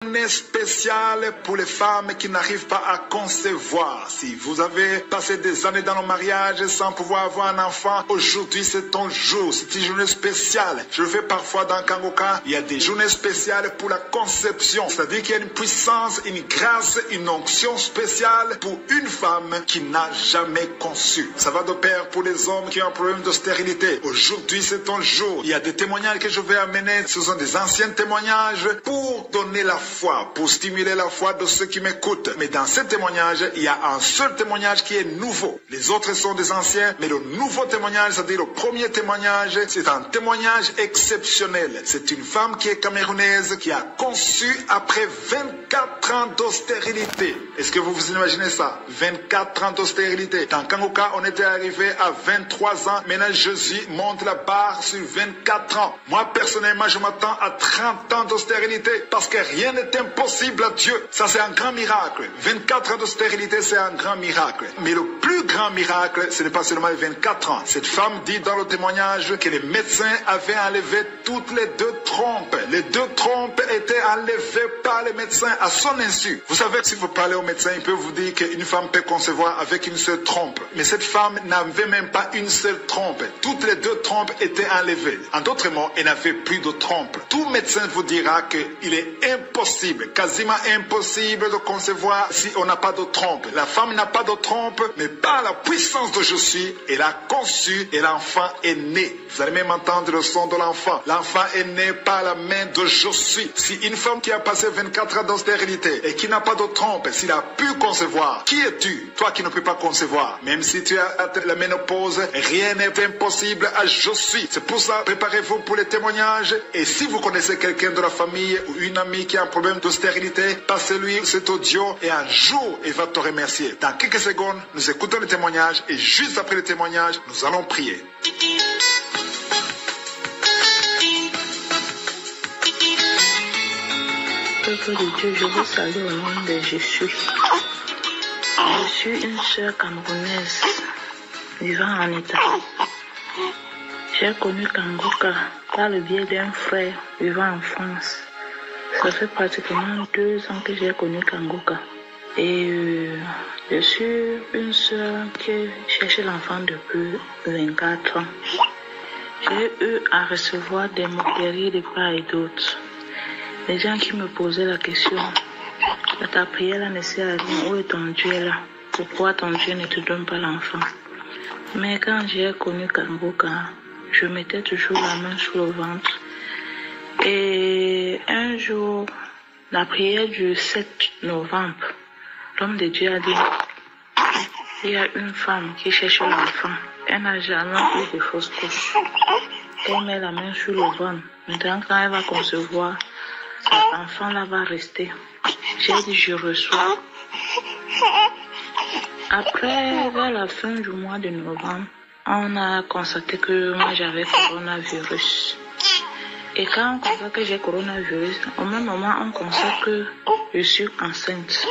Spécial pour les femmes qui n'arrivent pas à concevoir. Si vous avez passé des années dans le mariage sans pouvoir avoir un enfant, aujourd'hui c'est ton jour, c'est une journée spéciale. Je le fais parfois dans Kangoka, il y a des journées spéciales pour la conception, c'est-à-dire qu'il y a une puissance, une grâce, une onction spéciale pour une femme qui n'a jamais conçu. Ça va de pair pour les hommes qui ont un problème de stérilité. Aujourd'hui c'est ton jour. Il y a des témoignages que je vais amener, ce sont des anciens témoignages pour donner la foi, pour stimuler la foi de ceux qui m'écoutent. Mais dans ces témoignages, il y a un seul témoignage qui est nouveau. Les autres sont des anciens, mais le nouveau témoignage, c'est-à-dire le premier témoignage, c'est un témoignage exceptionnel. C'est une femme qui est camerounaise, qui a conçu après 24 ans d'austérité. Est-ce que vous vous imaginez ça? 24 ans d'austérité. Dans Kangoka, on était arrivé à 23 ans. Maintenant, Jésus monte la barre sur 24 ans. Moi, personnellement, je m'attends à 30 ans d'austérité parce que rien n'est impossible à Dieu. Ça, c'est un grand miracle. 24 ans de stérilité, c'est un grand miracle. Mais le plus grand miracle, ce n'est pas seulement les 24 ans. Cette femme dit dans le témoignage que les médecins avaient enlevé toutes les 2 trompes. Les 2 trompes étaient enlevées par les médecins à son insu. Vous savez, si vous parlez aux médecins, ils peuvent vous dire qu'une femme peut concevoir avec une seule trompe. Mais cette femme n'avait même pas une seule trompe. Toutes les 2 trompes étaient enlevées. En d'autres mots, elle n'avait plus de trompe. Tout médecin vous dira qu'il est impossible, quasiment impossible de concevoir si on n'a pas de trompe. La femme n'a pas de trompe, mais par la puissance de je suis, elle a conçu et l'enfant est né. Vous allez même entendre le son de l'enfant. L'enfant est né par la main de je suis. Si une femme qui a passé 24 ans de stérilité et qui n'a pas de trompe, s'il a pu concevoir, qui es-tu? Toi qui ne peux pas concevoir. Même si tu as la ménopause, rien n'est impossible à je suis. C'est pour ça, préparez-vous pour les témoignages. Et si vous connaissez quelqu'un de la famille ou une amie qui a un problème de stérilité, passez-lui cet audio et un jour, il va te remercier. Dans quelques secondes, nous écoutons le témoignage et juste après le témoignage, nous allons prier. Peuple de Dieu, je vous salue au nom de Jésus. Je suis une sœur camerounaise vivant en Italie. J'ai connu Kangoka par le biais d'un frère vivant en France. Ça fait pratiquement 2 ans que j'ai connu Kangoka. Et je suis une sœur qui cherche l'enfant depuis 24 ans. J'ai eu à recevoir des moqueries de part et d'autre. Les gens qui me posaient la question, ta prière là ne sert à rien, où est ton Dieu là? Pourquoi ton Dieu ne te donne pas l'enfant? Mais quand j'ai connu Kangoka, je mettais toujours la main sur le ventre. Et un jour, la prière du 7 novembre, l'homme de Dieu a dit, il y a une femme qui cherche l'enfant. Elle n'a jamais eu de fausse couche. Elle met la main sur le ventre. Maintenant, quand elle va concevoir, l'enfant là va rester. J'ai dit, je reçois. Après, vers la fin du mois de novembre, on a constaté que moi j'avais coronavirus. Et quand on constate que j'ai coronavirus, au même moment on constate que je suis enceinte.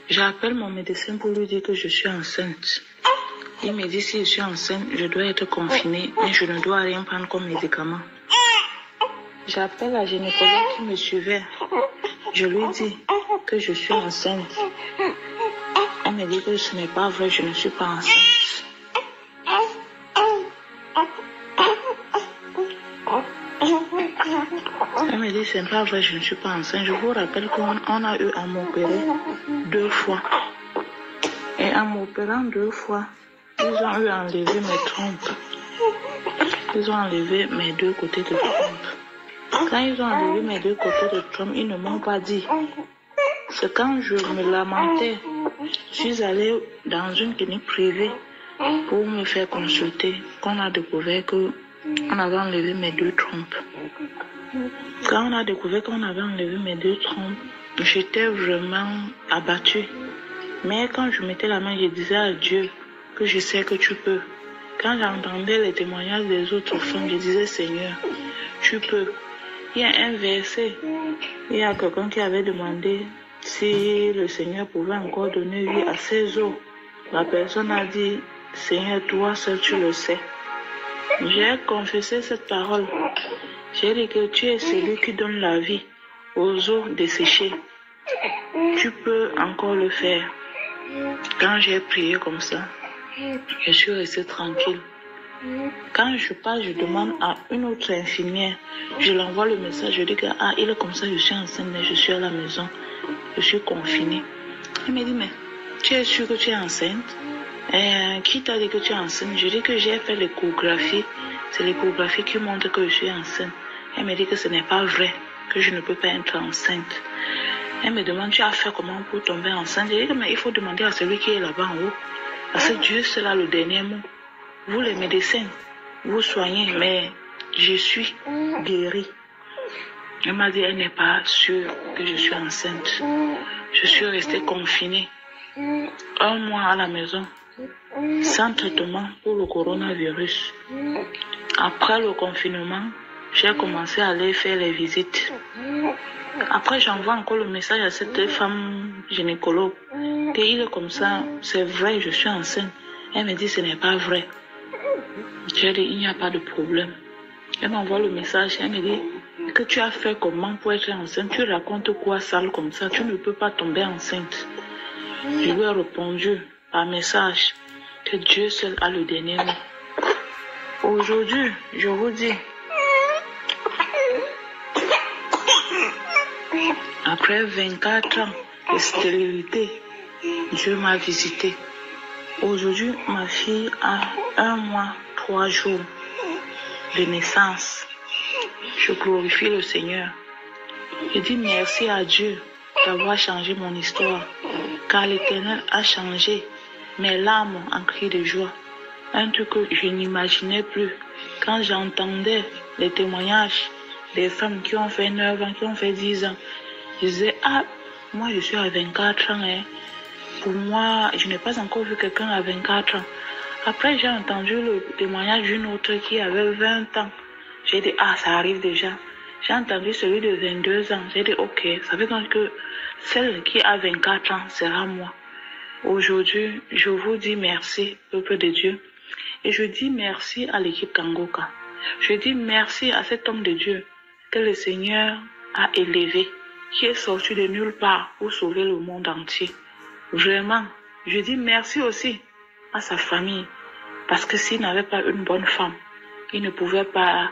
J'appelle mon médecin pour lui dire que je suis enceinte. Il me dit si je suis enceinte, je dois être confinée, mais je ne dois rien prendre comme médicament. J'appelle la gynécologue qui me suivait. Je lui dis que je suis enceinte. Elle me dit que ce n'est pas vrai, je ne suis pas enceinte. Elle me dit c'est pas vrai, je ne suis pas enceinte. Je vous rappelle qu'on a eu à m'opérer 2 fois. Et en m'opérant 2 fois, ils ont eu à enlever mes trompes. Ils ont enlevé mes 2 côtés de trompe. Quand ils ont enlevé mes 2 côtés de trompe, ils ne m'ont pas dit. C'est quand je me lamentais, je suis allée dans une clinique privée pour me faire consulter qu'on a découvert qu'on avait enlevé mes 2 trompes. Quand on a découvert qu'on avait enlevé mes 2 trompes, j'étais vraiment abattue. Mais quand je mettais la main, je disais à Dieu que je sais que tu peux. Quand j'entendais les témoignages des autres femmes, je disais Seigneur, tu peux. Il y a un verset, il y a quelqu'un qui avait demandé si le Seigneur pouvait encore donner vie à ses os. La personne a dit, Seigneur, toi seul tu le sais. J'ai confessé cette parole. J'ai dit que tu es celui qui donne la vie. aux eaux desséchées. Tu peux encore le faire. Quand j'ai prié comme ça, je suis restée tranquille. Quand je pars, je demande à une autre infirmière, je l'envoie le message, je dis que il est comme ça, je suis enceinte, mais je suis à la maison, je suis confinée. Elle me dit, mais tu es sûre que tu es enceinte? Qui t'a dit que tu es enceinte? Je dis que j'ai fait l'échographie, c'est l'échographie qui montre que je suis enceinte. Elle me dit que ce n'est pas vrai, que je ne peux pas être enceinte. Elle me demande, tu as fait comment pour tomber enceinte? Je dis que mais il faut demander à celui qui est là-bas en haut, parce que Dieu, c'est là le dernier mot. Vous les médecins, vous soignez, mais je suis guérie. Elle m'a dit, elle n'est pas sûre que je suis enceinte. Je suis restée confinée 1 mois à la maison, sans traitement pour le coronavirus. Après le confinement, j'ai commencé à aller faire les visites. Après, j'envoie encore le message à cette femme gynécologue. Et il est comme ça, c'est vrai, je suis enceinte. Elle me dit, ce n'est pas vrai. J'ai dit, il n'y a pas de problème. Elle m'envoie le message, elle me dit, que tu as fait comment pour être enceinte? Tu racontes quoi sale comme ça? Tu ne peux pas tomber enceinte. Je lui ai répondu par message que Dieu seul a le dernier mot. Aujourd'hui, je vous dis, après 24 ans de stérilité, Dieu m'a visité. Aujourd'hui, ma fille a 1 mois, 3 jours de naissance. Je glorifie le Seigneur. Je dis merci à Dieu d'avoir changé mon histoire, car l'Éternel a changé mes larmes en cris de joie. Un truc que je n'imaginais plus. Quand j'entendais les témoignages des femmes qui ont fait 9 ans, qui ont fait 10 ans, je disais, moi je suis à 24 ans. Pour moi, je n'ai pas encore vu quelqu'un à 24 ans. Après, j'ai entendu le témoignage d'une autre qui avait 20 ans. J'ai dit, ça arrive déjà. J'ai entendu celui de 22 ans. J'ai dit, ok, ça veut dire que celle qui a 24 ans sera moi. Aujourd'hui, je vous dis merci, peuple de Dieu. Et je dis merci à l'équipe Kangoka. Je dis merci à cet homme de Dieu que le Seigneur a élevé, qui est sorti de nulle part pour sauver le monde entier. Vraiment, je dis merci aussi à sa famille, parce que s'il n'avait pas une bonne femme, il ne pouvait pas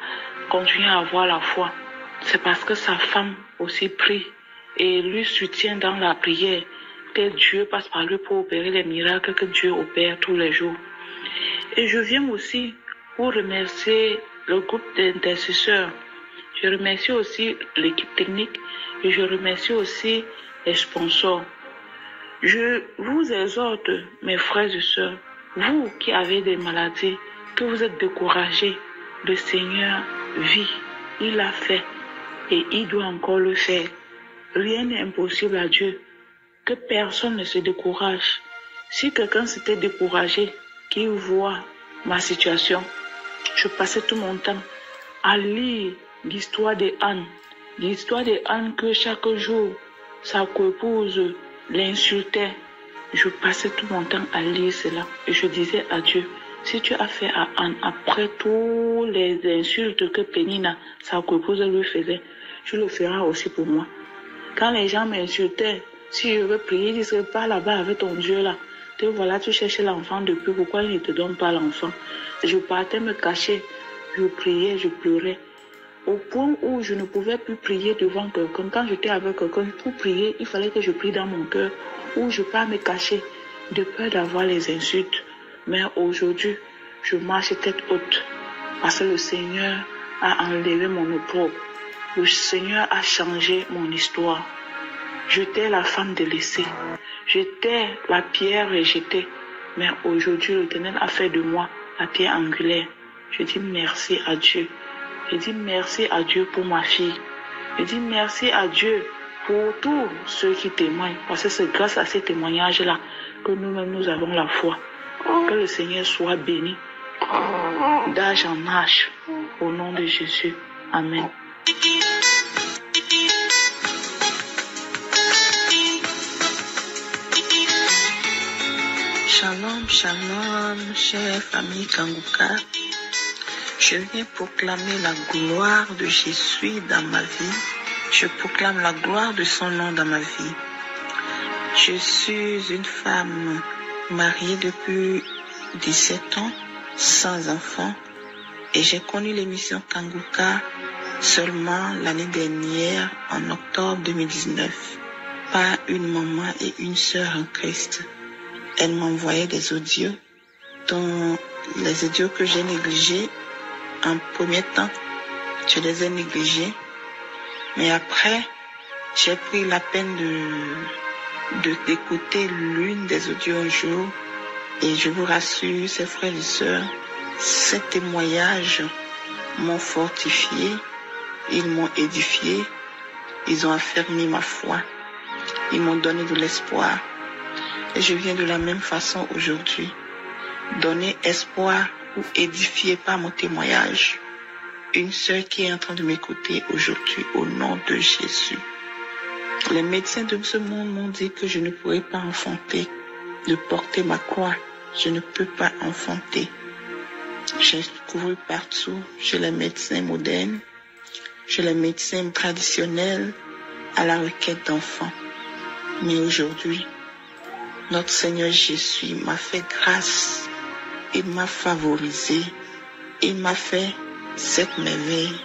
continuer à avoir la foi. C'est parce que sa femme aussi prie et lui soutient dans la prière que Dieu passe par lui pour opérer les miracles que Dieu opère tous les jours. Et je viens aussi pour remercier le groupe d'intercesseurs. Je remercie aussi l'équipe technique et je remercie aussi les sponsors. Je vous exhorte, mes frères et sœurs, vous qui avez des maladies, que vous êtes découragés, le Seigneur vit, il l'a fait et il doit encore le faire. Rien n'est impossible à Dieu. Que personne ne se décourage. Si quelqu'un s'était découragé, qu'il voit ma situation, je passais tout mon temps à lire l'histoire de Anne. L'histoire de Anne que chaque jour, sa coépouse l'insultait. Je passais tout mon temps à lire cela et je disais à Dieu, si tu as fait à Anne après toutes les insultes que Pénina, sa coépouse, lui faisait, tu le feras aussi pour moi. Quand les gens m'insultaient, si je veux prier, ils disaient, pas là-bas avec ton Dieu là. Te voilà, tu cherches l'enfant depuis, pourquoi il ne te donne pas l'enfant? Je partais me cacher, je priais, je pleurais. Au point où je ne pouvais plus prier devant quelqu'un. Quand j'étais avec quelqu'un, pour prier, il fallait que je prie dans mon cœur, où je ne peux pas me cacher, de peur d'avoir les insultes. Mais aujourd'hui, je marche tête haute, parce que le Seigneur a enlevé mon opprobre. Le Seigneur a changé mon histoire. J'étais la femme délaissée. J'étais la pierre rejetée. Mais aujourd'hui, l'Éternel a fait de moi la pierre angulaire. Je dis merci à Dieu. Je dis merci à Dieu pour ma fille. Je dis merci à Dieu pour tous ceux qui témoignent. Parce que c'est grâce à ces témoignages-là que nous-mêmes nous avons la foi. Que le Seigneur soit béni d'âge en âge. Au nom de Jésus. Amen. Shalom, shalom, chère famille Kangoka. Je viens proclamer la gloire de Jésus dans ma vie. Je proclame la gloire de son nom dans ma vie. Je suis une femme mariée depuis 17 ans, sans enfant, et j'ai connu l'émission Kanguka seulement l'année dernière, en octobre 2019, par une maman et une sœur en Christ. Elle m'envoyait des audios, dont les audios que j'ai négligés en premier temps, je les ai négligés, mais après, j'ai pris la peine d'écouter l'une des audios un jour, et je vous rassure, ces frères et sœurs, ces témoignages m'ont fortifié, ils m'ont édifié, ils ont affermi ma foi, ils m'ont donné de l'espoir. Et je viens de la même façon aujourd'hui, donner espoir ou édifier par mon témoignage une sœur qui est en train de m'écouter aujourd'hui au nom de Jésus. Les médecins de ce monde m'ont dit que je ne pourrais pas enfanter, de porter ma croix. Je ne peux pas enfanter. J'ai couru partout chez les médecins modernes, chez les médecins traditionnels à la requête d'enfants. Mais aujourd'hui, notre Seigneur Jésus m'a fait grâce. Il m'a favorisé. Il m'a fait cette merveille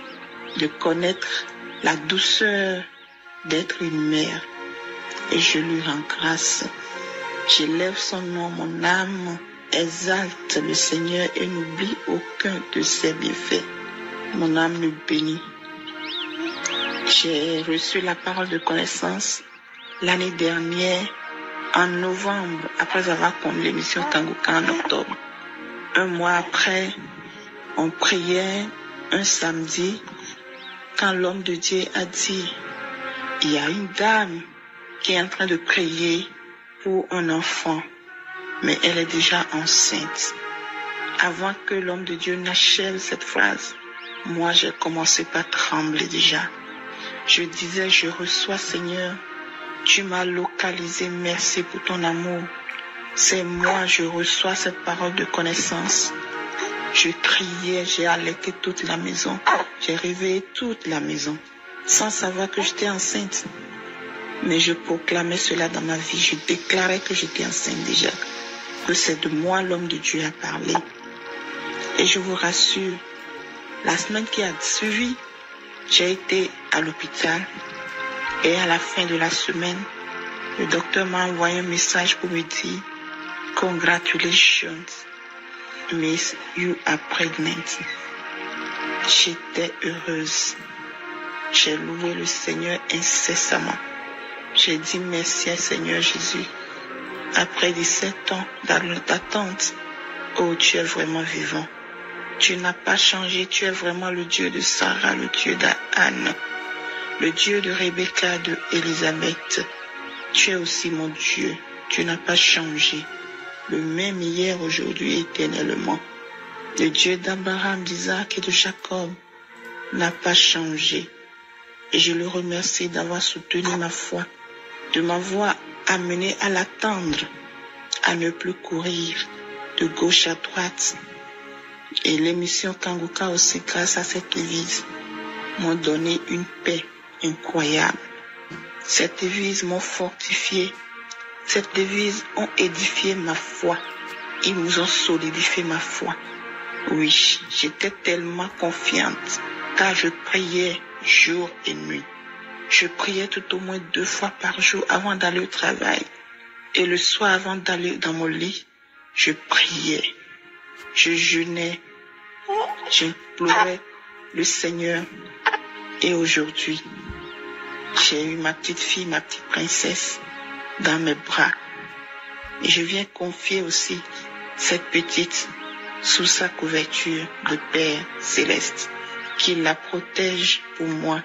de connaître la douceur d'être une mère. Et je lui rends grâce. J'élève son nom, mon âme exalte le Seigneur et n'oublie aucun de ses bienfaits. Mon âme le bénit. J'ai reçu la parole de connaissance l'année dernière, en novembre, après avoir connu l'émission Kanguka en octobre. Un mois après, on priait un samedi, quand l'homme de Dieu a dit, il y a une dame qui est en train de prier pour un enfant, mais elle est déjà enceinte. Avant que l'homme de Dieu n'achève cette phrase, moi j'ai commencé par trembler déjà. Je disais, je reçois Seigneur, tu m'as localisé, merci pour ton amour. C'est moi, je reçois cette parole de connaissance. Je criais, j'ai alerté toute la maison, j'ai réveillé toute la maison, sans savoir que j'étais enceinte. Mais je proclamais cela dans ma vie, je déclarais que j'étais enceinte déjà, que c'est de moi l'homme de Dieu a parlé. Et je vous rassure, la semaine qui a suivi, j'ai été à l'hôpital et à la fin de la semaine, le docteur m'a envoyé un message pour me dire « Congratulations, Miss, you are pregnant ». J'étais heureuse. J'ai loué le Seigneur incessamment. J'ai dit merci à Seigneur Jésus. Après 17 ans d'attente, oh, tu es vraiment vivant. Tu n'as pas changé, tu es vraiment le Dieu de Sarah, le Dieu d'Anne, le Dieu de Rebecca, de Élisabeth. Tu es aussi mon Dieu, tu n'as pas changé. Le même hier, aujourd'hui, éternellement. Le Dieu d'Abraham, d'Isaac et de Jacob n'a pas changé. Et je le remercie d'avoir soutenu ma foi, de m'avoir amené à l'attendre, à ne plus courir de gauche à droite. Et l'émission Kanguka aussi, grâce à cette église, m'ont donné une paix incroyable. Cette église m'a fortifié. Cette église ont édifié ma foi. Ils nous ont solidifié ma foi. Oui, j'étais tellement confiante, car je priais jour et nuit. Je priais tout au moins 2 fois par jour avant d'aller au travail. Et le soir avant d'aller dans mon lit, je priais. Je jeûnais, j'implorais le Seigneur. Et aujourd'hui, j'ai eu ma petite fille, ma petite princesse, dans mes bras. Et je viens confier aussi cette petite sous sa couverture de Père céleste, qu'il la protège pour moi,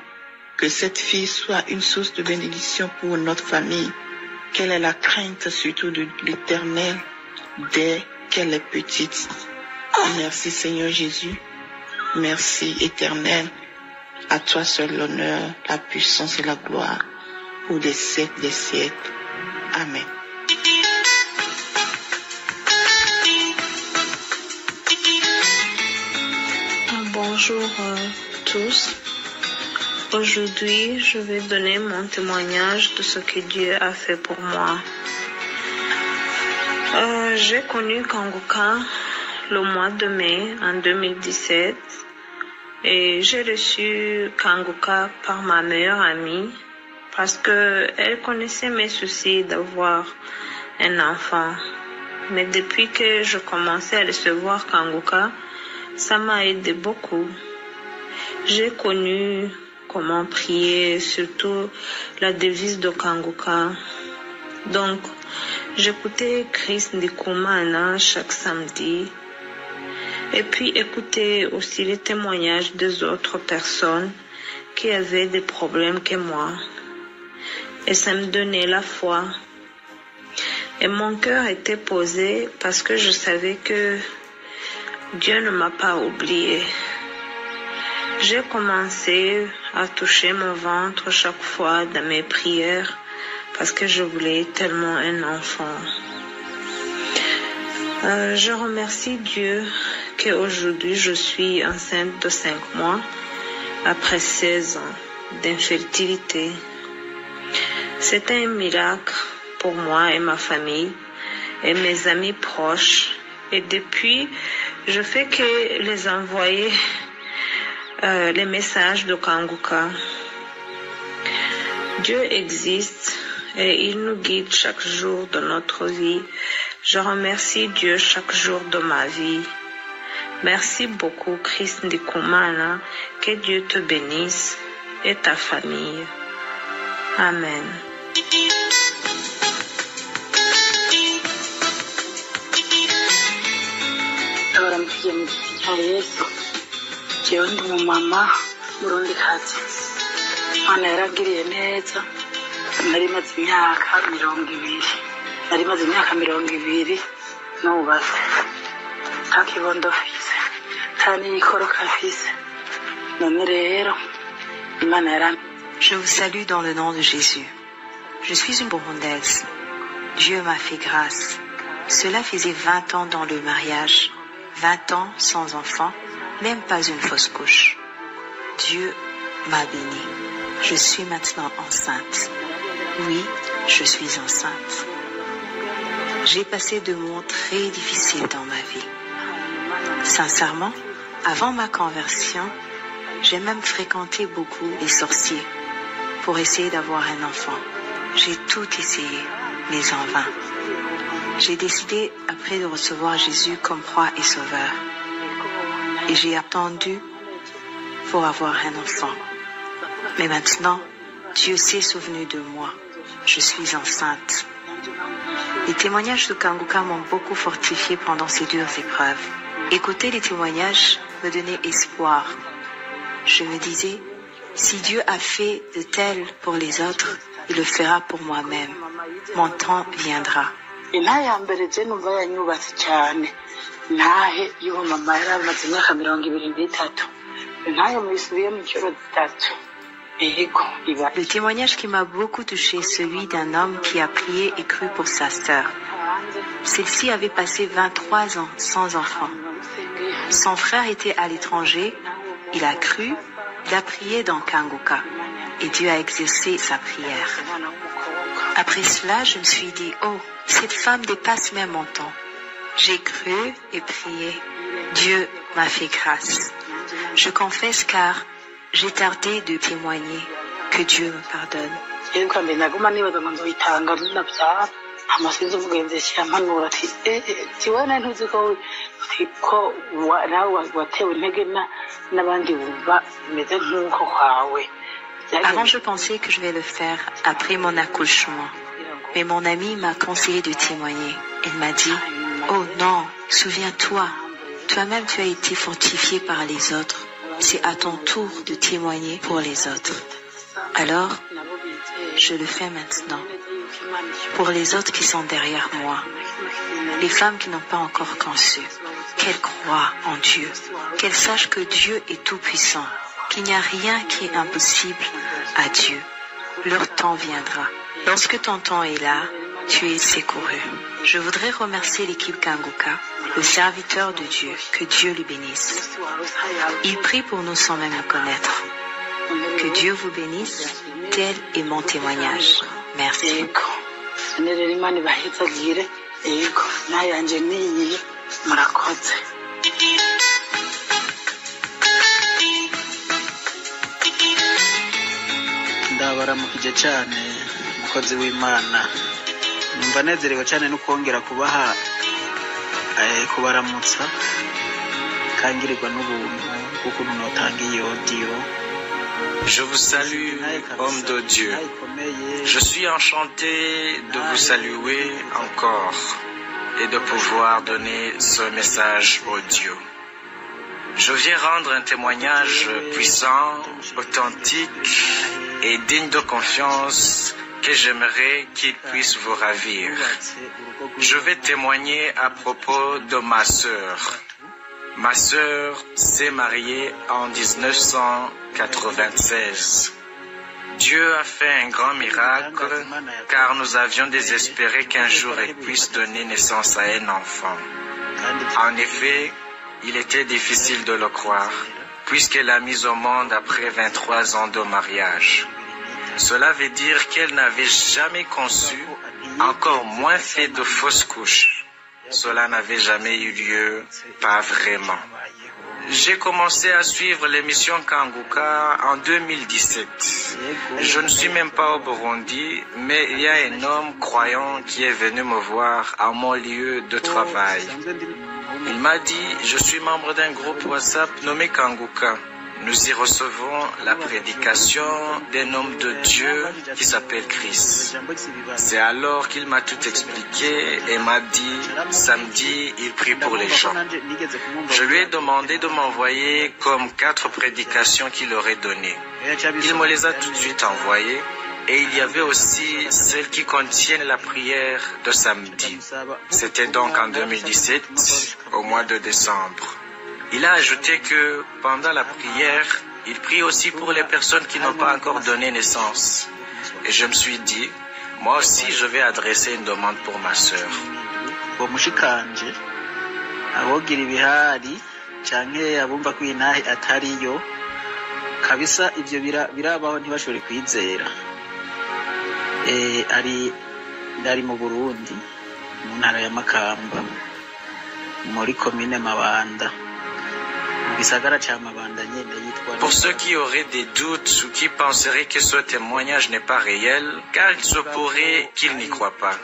que cette fille soit une source de bénédiction pour notre famille, qu'elle ait la crainte surtout de l'Éternel dès qu'elle est petite. Merci Seigneur Jésus, merci Éternel, à toi seul l'honneur, la puissance et la gloire pour des siècles des siècles. Amen. Bonjour tous. Aujourd'hui, je vais donner mon témoignage de ce que Dieu a fait pour moi. J'ai connu Kanguka le mois de mai en 2017 et j'ai reçu Kanguka par ma meilleure amie parce qu'elle connaissait mes soucis d'avoir un enfant. Mais depuis que je commençais à recevoir Kanguka, ça m'a aidé beaucoup. J'ai connu comment prier, surtout la devise de Kanguka. Donc, j'écoutais Chris Ndikumana chaque samedi et puis écoutais aussi les témoignages des autres personnes qui avaient des problèmes que moi. Et ça me donnait la foi. Et mon cœur était posé parce que je savais que Dieu ne m'a pas oublié. J'ai commencé à toucher mon ventre chaque fois dans mes prières parce que je voulais tellement un enfant. Je remercie Dieu qu'aujourd'hui je suis enceinte de 5 mois après 16 ans d'infertilité. C'est un miracle pour moi et ma famille et mes amis proches. Et depuis, je fais que les envoyer les messages de Kanguka. Dieu existe et il nous guide chaque jour de notre vie. Je remercie Dieu chaque jour de ma vie. Merci beaucoup, Chris Ndikumana. Que Dieu te bénisse et ta famille. Amen. Jewe ndi umumama murundikazi. Imana yarangiriye neza. Nari maze imyaka 20 nubatse. Nta kibondo mfise, nta n'ikoroka mfise. None rero Imana yarangiriye. Je vous salue dans le nom de Jésus. Je suis une Burundaise. Dieu m'a fait grâce. Cela faisait 20 ans dans le mariage, 20 ans sans enfant, même pas une fausse couche. Dieu m'a bénie. Je suis maintenant enceinte. Oui, je suis enceinte. J'ai passé des moments très difficiles dans ma vie. Sincèrement, avant ma conversion, j'ai même fréquenté beaucoup les sorciers pour essayer d'avoir un enfant. J'ai tout essayé, mais en vain. J'ai décidé après de recevoir Jésus comme roi et sauveur. Et j'ai attendu pour avoir un enfant. Mais maintenant, Dieu s'est souvenu de moi. Je suis enceinte. Les témoignages de Kanguka m'ont beaucoup fortifié pendant ces dures épreuves. Écouter les témoignages me donnait espoir. Je me disais, si Dieu a fait de tel pour les autres, il le fera pour moi-même. Mon temps viendra. Intayambere je numva yanyubatse cyane. Ntahe yuwo mama yaramaze imyaka 23. Ntayo mubisubiye mu cyoro 3. Le témoignage qui m'a beaucoup touché, celui d'un homme qui a prié et cru pour sa sœur. Celle-ci avait passé 23 ans sans enfant. Son frère était à l'étranger, il a cru, il a prié dans Kanguka et Dieu a exaucé sa prière. Après cela, je me suis dit, oh, cette femme dépasse même mon temps. J'ai cru et prié. Dieu m'a fait grâce. Je confesse car j'ai tardé de témoigner. Que Dieu me pardonne. Avant, je pensais que je vais le faire après mon accouchement. Mais mon amie m'a conseillé de témoigner. Elle m'a dit, oh non, souviens-toi, toi-même tu as été fortifié par les autres. C'est à ton tour de témoigner pour les autres. Alors, je le fais maintenant. Pour les autres qui sont derrière moi, les femmes qui n'ont pas encore conçu, qu'elles croient en Dieu, qu'elles sachent que Dieu est tout-puissant, qu'il n'y a rien qui est impossible à Dieu. Leur temps viendra. Lorsque ton temps est là, tu es secouru. Je voudrais remercier l'équipe Kanguka, le serviteur de Dieu, que Dieu lui bénisse. Il prie pour nous sans même le connaître. Que Dieu vous bénisse. Tel est mon témoignage. Merci. rero Imana ibahezagire yego nayanjye niyi murakoze. ndabaramukije cyane umukozi w'Imana, numva nezerewe cyane no kongera kubaramutsa kangirirwa n'ubuntu kuko notanga iyo audio. Je vous salue, homme de Dieu. Je suis enchanté de vous saluer encore et de pouvoir donner ce message au Dieu. Je viens rendre un témoignage puissant, authentique et digne de confiance que j'aimerais qu'il puisse vous ravir. Je vais témoigner à propos de ma sœur. Ma sœur s'est mariée en 1996. Dieu a fait un grand miracle car nous avions désespéré qu'un jour elle puisse donner naissance à un enfant. En effet, il était difficile de le croire puisqu'elle l'a mise au monde après 23 ans de mariage. Cela veut dire qu'elle n'avait jamais conçu, encore moins fait de fausses couches. Cela n'avait jamais eu lieu, pas vraiment. J'ai commencé à suivre l'émission Kanguka en 2017. Je ne suis même pas au Burundi, mais il y a un homme croyant qui est venu me voir à mon lieu de travail. Il m'a dit, je suis membre d'un groupe WhatsApp nommé Kanguka. Nous y recevons la prédication d'un homme de Dieu qui s'appelle Chris. C'est alors qu'il m'a tout expliqué et m'a dit, samedi, il prie pour les gens. Je lui ai demandé de m'envoyer comme 4 prédications qu'il aurait données. Il me les a tout de suite envoyées et il y avait aussi celles qui contiennent la prière de samedi. C'était donc en 2017, au mois de décembre. Il a ajouté que pendant la prière, il prie aussi pour les personnes qui n'ont pas encore donné naissance. Et je me suis dit, moi aussi je vais adresser une demande pour ma sœur. kabisa ivyo birabaho ntibashobore kwizera. Ari mu Burundi mu ntara ya Makamba muri commune Mabanda. Pour ceux qui auraient des doutes ou qui penseraient que ce témoignage n'est pas réel, car il se pourrait qu'ils n'y croient pas.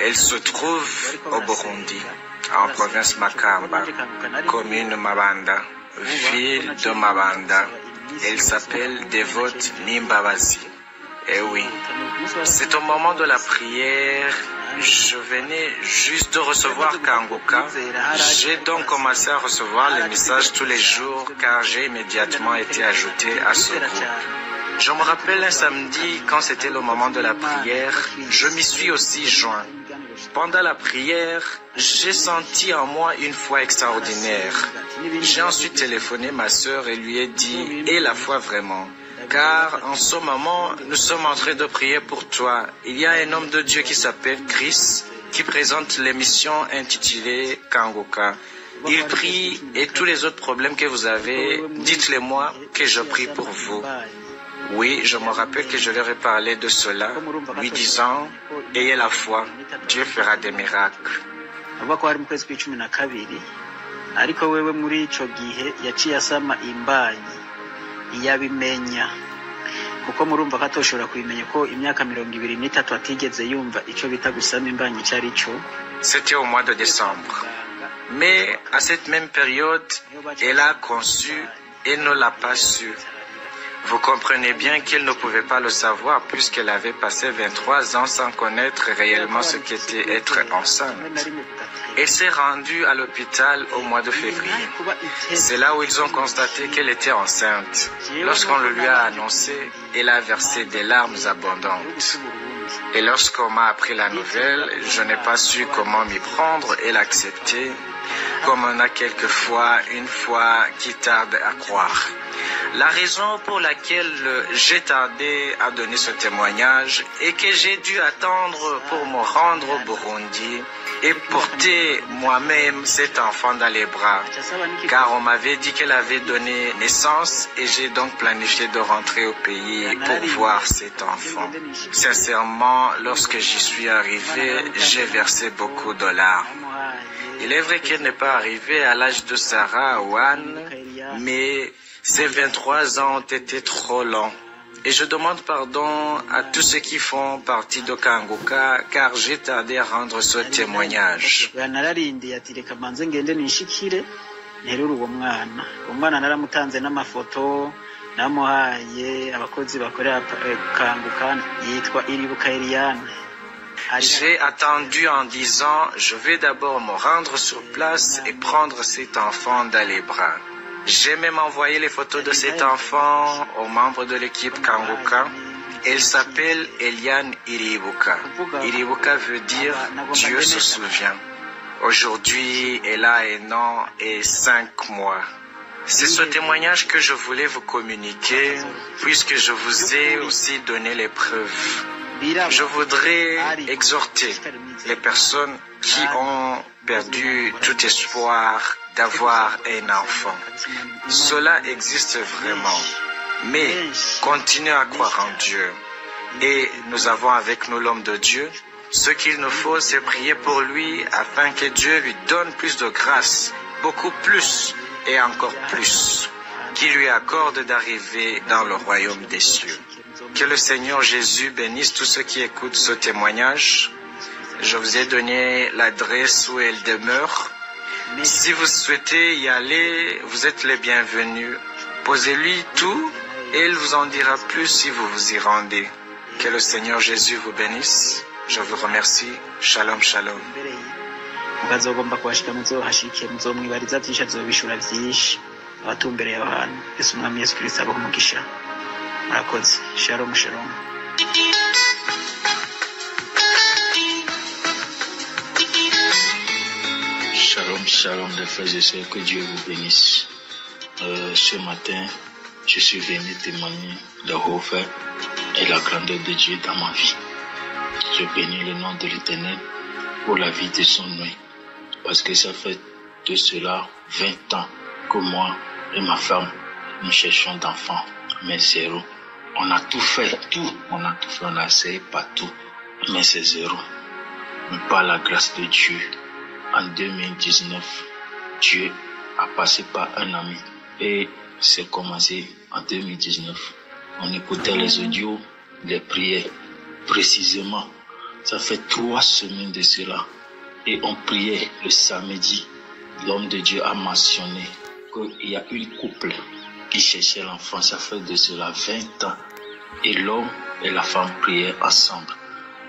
Elle se trouve au Burundi, en province Makamba, commune Mabanda, ville de Mabanda. Elle s'appelle Dévote Nimbabazi. Eh oui, c'est au moment de la prière. Je venais juste de recevoir Kanguka. J'ai donc commencé à recevoir les messages tous les jours car j'ai immédiatement été ajouté à ce groupe. Je me rappelle un samedi quand c'était le moment de la prière, je m'y suis aussi joint. Pendant la prière, j'ai senti en moi une foi extraordinaire. J'ai ensuite téléphoné ma sœur et lui ai dit, et la foi vraiment? Car en ce moment, nous sommes en train de prier pour toi. Il y a un homme de Dieu qui s'appelle Chris, qui présente l'émission intitulée Kanguka. Il prie et tous les autres problèmes que vous avez, dites-les-moi que je prie pour vous. Oui, je me rappelle que je leur ai parlé de cela, lui disant, ayez la foi, Dieu fera des miracles. Iyabimenya kuko murumva katoshobora kubimenya ko imyaka 23 atigeze yumva ico bita gusama imbanyi cyari cyo. C'était au mois de décembre. Mais à cette même période, elle a conçu et ne l'a pas su. Vous comprenez bien qu'elle ne pouvait pas le savoir puisqu'elle avait passé 23 ans sans connaître réellement ce qu'était être enceinte. Elle s'est rendue à l'hôpital au mois de février. C'est là où ils ont constaté qu'elle était enceinte. Lorsqu'on le lui a annoncé, elle a versé des larmes abondantes. Et lorsqu'on m'a appris la nouvelle, je n'ai pas su comment m'y prendre et l'accepter, comme on a quelquefois une foi qui tarde à croire. La raison pour laquelle j'ai tardé à donner ce témoignage est que j'ai dû attendre pour me rendre au Burundi et porter moi-même cet enfant dans les bras, car on m'avait dit qu'elle avait donné naissance et j'ai donc planifié de rentrer au pays pour voir cet enfant. Sincèrement, lorsque j'y suis arrivé, j'ai versé beaucoup de larmes. Il est vrai qu'elle n'est pas arrivée à l'âge de Sarah ou Anne, mais ces 23 ans ont été trop longs. Et je demande pardon à tous ceux qui font partie de Kanguka, car j'ai tardé à rendre ce témoignage. J'ai attendu en disant, je vais d'abord me rendre sur place et prendre cet enfant dans les bras. J'ai même envoyé les photos de cet enfant aux membres de l'équipe Kanguka. Elle s'appelle Eliane Iribuka. Iribuka veut dire Dieu se souvient. Aujourd'hui, elle a 1 an et 5 mois. C'est ce témoignage que je voulais vous communiquer, puisque je vous ai aussi donné les preuves. Je voudrais exhorter les personnes qui ont perdu tout espoir d'avoir un enfant. Cela existe vraiment. Mais continuez à croire en Dieu. Et nous avons avec nous l'homme de Dieu. Ce qu'il nous faut, c'est prier pour lui afin que Dieu lui donne plus de grâce, beaucoup plus et encore plus, qui lui accorde d'arriver dans le royaume des cieux. Que le Seigneur Jésus bénisse tous ceux qui écoutent ce témoignage. Je vous ai donné l'adresse où elle demeure. Si vous souhaitez y aller, vous êtes les bienvenus. Posez-lui tout et il vous en dira plus si vous vous y rendez. Que le Seigneur Jésus vous bénisse. Je vous remercie. Shalom, shalom. Shalom, shalom. Shalom, shalom les frères et sœurs, que Dieu vous bénisse. Ce matin, je suis venu témoigner le haut fait et la grandeur de Dieu dans ma vie. Je bénis le nom de l'Éternel pour la vie de son nom, parce que ça fait de cela 20 ans que moi et ma femme, nous cherchons d'enfants, mais zéro. On a tout fait, on a essayé partout, mais c'est zéro. Mais par la grâce de Dieu, en 2019, Dieu a passé par un ami et c'est commencé en 2019. On écoutait les audios, les prières, précisément. Ça fait 3 semaines de cela. Et on priait le samedi. L'homme de Dieu a mentionné qu'il y a une couple qui cherchait l'enfant. Ça fait de cela 20 ans. Et l'homme et la femme priaient ensemble.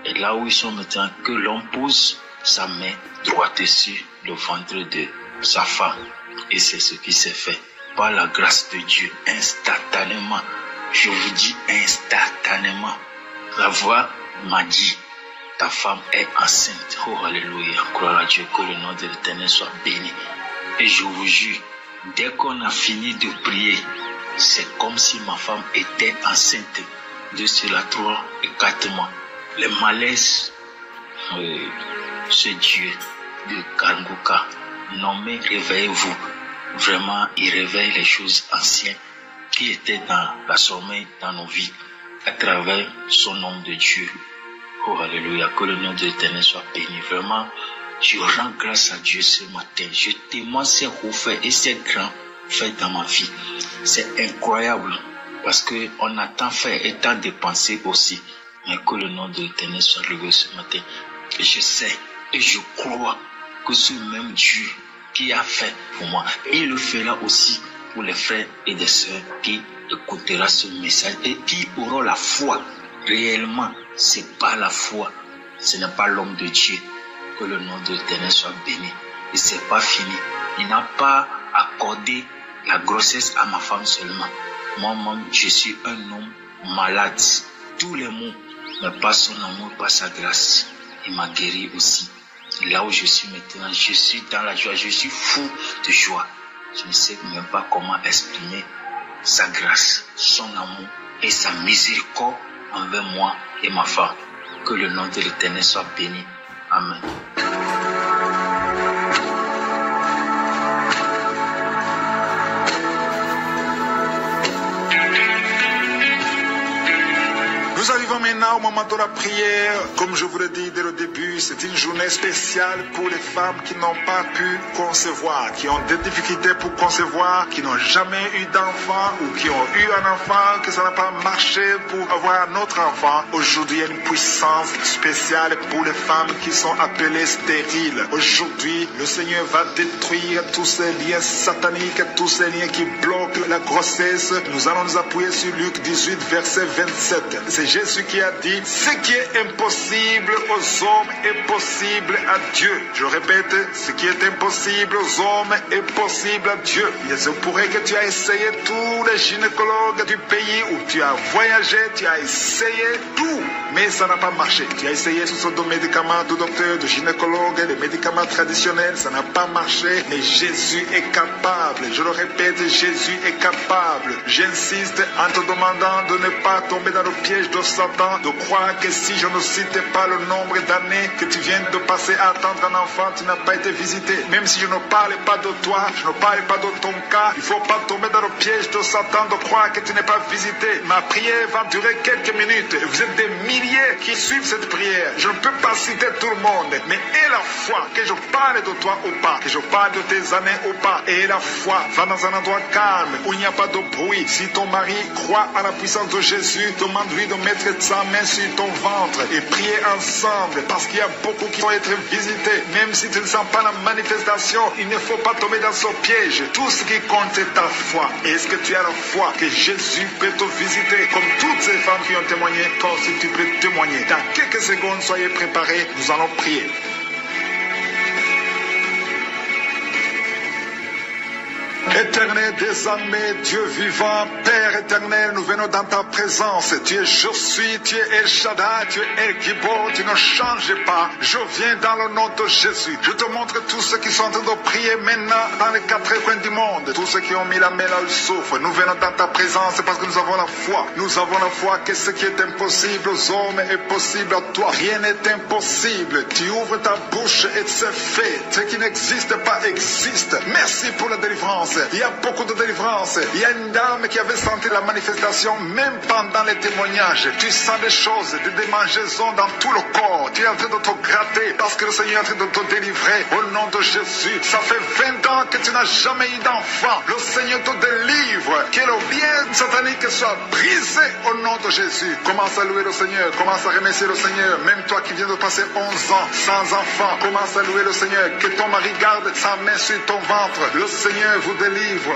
Et là où ils sont maintenant, que l'homme pose sa main droite sur le ventre de sa femme. Et c'est ce qui s'est fait. Par la grâce de Dieu, instantanément. Je vous dis instantanément. La voix m'a dit, ta femme est enceinte. Oh, alléluia. Gloire à Dieu, que le nom de l'Éternel soit béni. Et je vous jure, dès qu'on a fini de prier, c'est comme si ma femme était enceinte de cela 3 et 4 mois. Le malaise, ce Dieu de Kanguka, nommé réveillez-vous. Vraiment, il réveille les choses anciennes qui étaient dans la sommeil dans nos vies à travers son nom de Dieu. Oh, alléluia, que le nom de l'Éternel soit béni. Vraiment, je rends grâce à Dieu ce matin. Je témoigne ces hauts faits et ces grands faits dans ma vie. C'est incroyable parce qu'on a tant fait et tant dépensé aussi. Mais que le nom de l'Éternel soit loué ce matin. Et je sais et je crois que ce même Dieu qui a fait pour moi, et il le fera aussi pour les frères et les sœurs qui écouteront ce message et qui auront la foi. Réellement, c'est pas la foi, ce n'est pas l'homme de Dieu. Que le nom de l'Éternel soit béni. Et c'est pas fini. Il n'a pas accordé la grossesse à ma femme seulement. Moi-même, je suis un homme malade. Tous les mots, mais pas son amour, pas sa grâce. Il m'a guéri aussi. Là où je suis maintenant, je suis dans la joie, je suis fou de joie. Je ne sais même pas comment exprimer sa grâce, son amour et sa miséricorde envers moi et ma femme. Que le nom de l'Éternel soit béni. Amen. Nous arrivons maintenant au moment de la prière. Comme je vous l'ai dit dès le début, c'est une journée spéciale pour les femmes qui n'ont pas pu concevoir, qui ont des difficultés pour concevoir, qui n'ont jamais eu d'enfant ou qui ont eu un enfant, que ça n'a pas marché pour avoir un autre enfant. Aujourd'hui, il y a une puissance spéciale pour les femmes qui sont appelées stériles. Aujourd'hui, le Seigneur va détruire tous ces liens sataniques, tous ces liens qui bloquent la grossesse. Nous allons nous appuyer sur Luc 18, verset 27. C'est Jésus qui a dit, ce qui est impossible aux hommes est possible à Dieu. Je répète, ce qui est impossible aux hommes est possible à Dieu. Il se pourrait que tu as essayé tous les gynécologues du pays où tu as voyagé, tu as essayé tout, mais ça n'a pas marché. Tu as essayé toutes sortes de médicaments, de docteurs, de gynécologues, des médicaments traditionnels, ça n'a pas marché, mais Jésus est capable. Je le répète, Jésus est capable. J'insiste en te demandant de ne pas tomber dans le piège de Satan, de croire que si je ne citais pas le nombre d'années que tu viens de passer à attendre un enfant, tu n'as pas été visité. Même si je ne parle pas de toi, je ne parle pas de ton cas, il ne faut pas tomber dans le piège de Satan de croire que tu n'es pas visité. Ma prière va durer quelques minutes. Vous êtes des milliers qui suivent cette prière. Je ne peux pas citer tout le monde, mais aie la foi que je parle de toi ou pas, que je parle de tes années ou pas. Et la foi, va dans un endroit calme où il n'y a pas de bruit. Si ton mari croit à la puissance de Jésus, demande-lui de mettre sa main sur ton ventre et prier ensemble, parce qu'il y a beaucoup qui vont être visités. Même si tu ne sens pas la manifestation, il ne faut pas tomber dans ce piège. Tout ce qui compte, c'est ta foi. Et est-ce que tu as la foi que Jésus peut te visiter, comme toutes ces femmes qui ont témoigné? Toi aussi tu peux témoigner. Dans quelques secondes, soyez préparés, nous allons prier. Éternel des armées, Dieu vivant, Père éternel, nous venons dans ta présence. Tu es Je suis, tu es El Shaddai, tu es El Gibor, tu ne changes pas. Je viens dans le nom de Jésus. Je te montre tous ceux qui sont en train de prier maintenant dans les quatre coins du monde. Tous ceux qui ont mis la main là où ils souffrent. Nous venons dans ta présence parce que nous avons la foi. Nous avons la foi que ce qui est impossible aux hommes est possible à toi. Rien n'est impossible. Tu ouvres ta bouche et c'est fait. Ce qui n'existe pas existe. Merci pour la délivrance. Il y a beaucoup de délivrance. Il y a une dame qui avait senti la manifestation même pendant les témoignages. Tu sens des choses, des démangeaisons dans tout le corps. Tu es en train de te gratter parce que le Seigneur est en train de te délivrer au nom de Jésus. Ça fait 20 ans que tu n'as jamais eu d'enfant. Le Seigneur te délivre. Que le bien satanique soit brisé au nom de Jésus. Commence à louer le Seigneur. Commence à remercier le Seigneur. Même toi qui viens de passer 11 ans sans enfant, commence à louer le Seigneur. Que ton mari garde sa main sur ton ventre. Le Seigneur vous délivre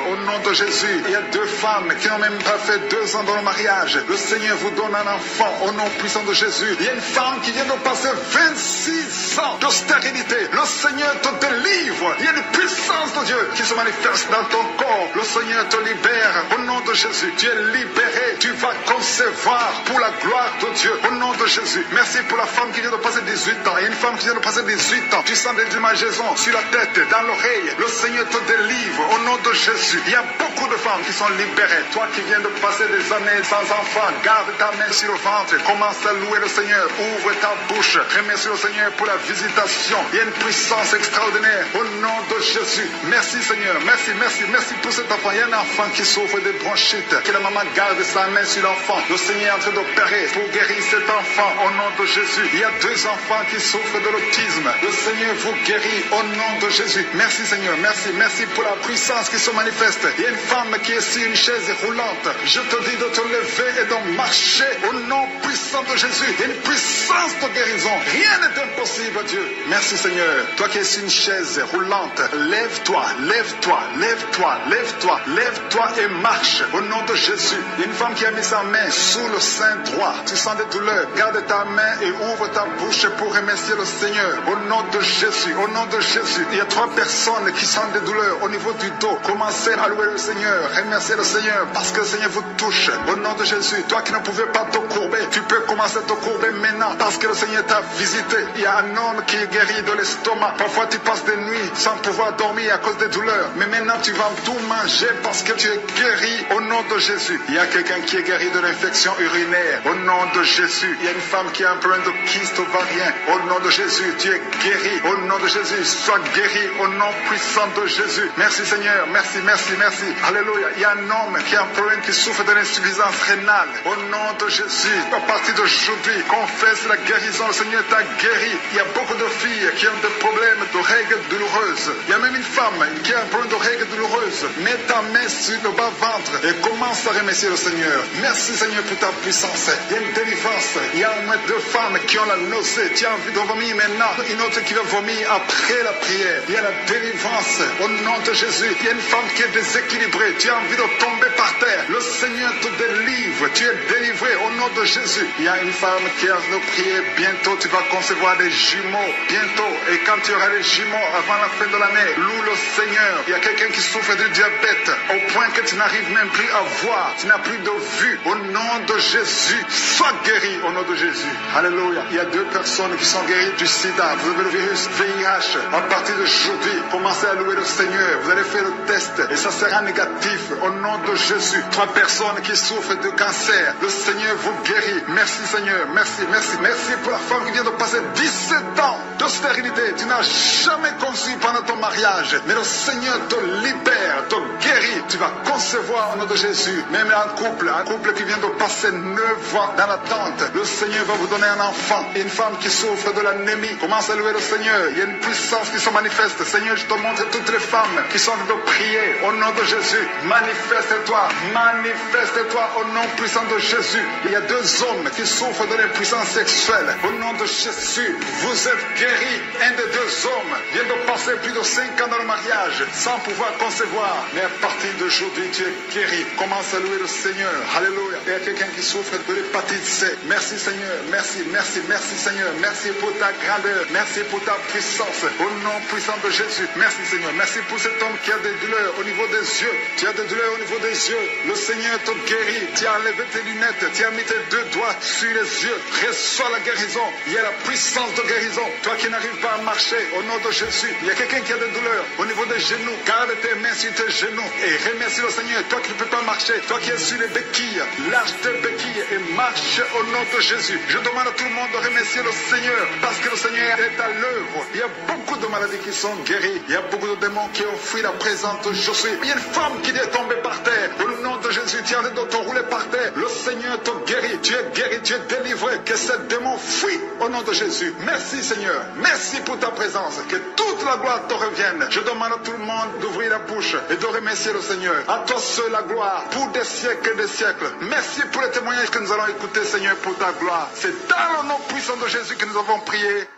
au nom de Jésus. Il y a 2 femmes qui n'ont même pas fait 2 ans dans le mariage. Le Seigneur vous donne un enfant au nom puissant de Jésus. Il y a une femme qui vient de passer 26 ans de stérilité. Le Seigneur te délivre. Il y a une puissance de Dieu qui se manifeste dans ton corps. Le Seigneur te libère au nom de Jésus. Tu es libéré. Tu vas concevoir pour la gloire de Dieu au nom de Jésus. Merci pour la femme qui vient de passer 18 ans. Il y a une femme qui vient de passer 18 ans. Tu sens des démangeaisons sur la tête, dans l'oreille. Le Seigneur te délivre au nom de Jésus. Il y a beaucoup de femmes qui sont libérées. Toi qui viens de passer des années sans enfant, garde ta main sur le ventre. Commence à louer le Seigneur. Ouvre ta bouche. Remercie le Seigneur pour la visitation. Il y a une puissance extraordinaire au nom de Jésus. Merci Seigneur. Merci, merci, merci pour cet enfant. Il y a un enfant qui souffre de bronchite. Que la maman garde sa main sur l'enfant. Le Seigneur est en train d'opérer pour guérir cet enfant au nom de Jésus. Il y a 2 enfants qui souffrent de l'autisme. Le Seigneur vous guérit au nom de Jésus. Merci Seigneur. Merci, merci pour la puissance qui se manifeste. Il y a une femme qui est sur une chaise roulante. Je te dis de te lever et de marcher au nom puissant de Jésus. Il y a une puissance de guérison. Rien n'est impossible à Dieu. Merci Seigneur. Toi qui es sur une chaise roulante, lève-toi, lève-toi, lève-toi, lève-toi, lève-toi et marche au nom de Jésus. Il y a une femme qui a mis sa main sous le sein droit. Tu sens des douleurs. Garde ta main et ouvre ta bouche pour remercier le Seigneur. Au nom de Jésus, au nom de Jésus. Il y a 3 personnes qui sentent des douleurs au niveau du dos. Commencez à louer le Seigneur. Remerciez le Seigneur parce que le Seigneur vous touche. Au nom de Jésus, toi qui ne pouvais pas te courber, tu peux commencer à te courber maintenant parce que le Seigneur t'a visité. Il y a un homme qui est guéri de l'estomac. Parfois tu passes des nuits sans pouvoir dormir à cause des douleurs. Mais maintenant tu vas tout manger parce que tu es guéri au nom de Jésus. Il y a quelqu'un qui est guéri de l'infection urinaire. Au nom de Jésus. Il y a une femme qui a un problème de kyste ovarien. Au nom de Jésus, tu es guéri. Au nom de Jésus, sois guéri au nom puissant de Jésus. Merci Seigneur. Merci, merci, merci. Alléluia. Il y a un homme qui a un problème qui souffre de l'insuffisance rénale. Au nom de Jésus, à partir d'aujourd'hui, confesse la guérison. Le Seigneur t'a guéri. Il y a beaucoup de filles qui ont des problèmes de règles douloureuses. Il y a même une femme qui a un problème de règles douloureuses. Mets ta main sur le bas-ventre et commence à remercier le Seigneur. Merci Seigneur pour ta puissance. Il y a une délivrance. Il y a au moins 2 femmes qui ont la nausée. Tu as envie de vomir maintenant. Une autre qui va vomir après la prière. Il y a la délivrance au nom de Jésus. Il y a une femme qui est déséquilibrée. Tu as envie de tomber par terre. Le Seigneur te délivre. Tu es délivré au nom de Jésus. Il y a une femme qui a envie de prier. Bientôt tu vas concevoir des jumeaux. Bientôt. Et quand tu auras les jumeaux avant la fin de l'année, loue le Seigneur. Il y a quelqu'un qui souffre du diabète au point que tu n'arrives même plus à voir. Tu n'as plus de vue. Au nom de Jésus, sois guéri au nom de Jésus. Alléluia. Il y a 2 personnes qui sont guéries du sida. Vous avez le virus VIH. À partir d'aujourd'hui, commencez à louer le Seigneur. Vous allez faire le test et ça sera négatif au nom de Jésus. 3 personnes qui souffrent de cancer. Le Seigneur vous guérit. Merci Seigneur. Merci, merci. Merci pour la femme qui vient de passer 17 ans de stérilité. Tu n'as jamais conçu pendant ton mariage. Mais le Seigneur te libère, te guérit. Tu vas concevoir au nom de Jésus. Même un couple qui vient de passer 9 ans dans l'attente. Le Seigneur va vous donner un enfant. Une femme qui souffre de l'anémie. Commence à louer le Seigneur. Il y a une puissance qui se manifeste. Seigneur, je te montre toutes les femmes qui sont en train de prier au nom de Jésus. Manifeste-toi. Manifeste-toi au nom puissant de Jésus. Il y a 2 hommes qui souffrent de l'impuissance sexuelle. Au nom de Jésus, vous êtes guéris. Un des 2 hommes vient de passer plus de 5 ans dans le mariage sans pouvoir concevoir. Mais à partir d'aujourd'hui, tu es guéri. Commence à louer le Seigneur. Alléluia. Il y a quelqu'un qui souffre de l'hépatite C. Merci Seigneur. Merci, merci, merci Seigneur. Merci pour ta grandeur. Merci pour ta puissance. Au nom puissant de Jésus. Merci Seigneur. Merci pour cet homme qui a des douleurs au niveau des yeux. Tu as des douleurs au niveau des yeux. Le Seigneur te guérit. Tu as enlevé tes lunettes. Tu as mis tes 2 doigts sur les yeux. Reçois la guérison. Il y a la puissance de guérison. Toi qui n'arrives pas à marcher, au nom de Jésus. Il y a quelqu'un qui a des douleurs au niveau des genoux. Garde tes mains sur tes genoux et remercie le Seigneur. Toi qui ne peux pas marcher, toi qui es sur les béquilles, lâche tes béquilles et marche au nom de Jésus. Je demande à tout le monde de remercier le Seigneur parce que le Seigneur est à l'œuvre. Il y a beaucoup de maladies qui sont guéries. Il y a beaucoup de démons qui ont fui la présence de Jésus. Il y a une femme qui est tombée par terre. Au nom de Jésus, tu es en train de te rouler par terre. Le Seigneur te guérit. Tu es guéri, tu es délivré. Que ce démon fuit au nom de Jésus. Merci Seigneur. Merci pour ta présence. Que toute la gloire te revienne. Je demande à tout le monde d'ouvrir la bouche et de remercier le Seigneur. À toi seul la gloire pour des siècles et des siècles. Merci pour les témoignages que nous allons écouter, Seigneur, pour ta gloire. C'est dans le nom puissant de Jésus que nous avons prié.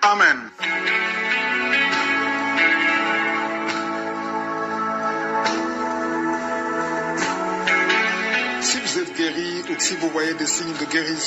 Amen. Si vous êtes guéri ou si vous voyez des signes de guérison,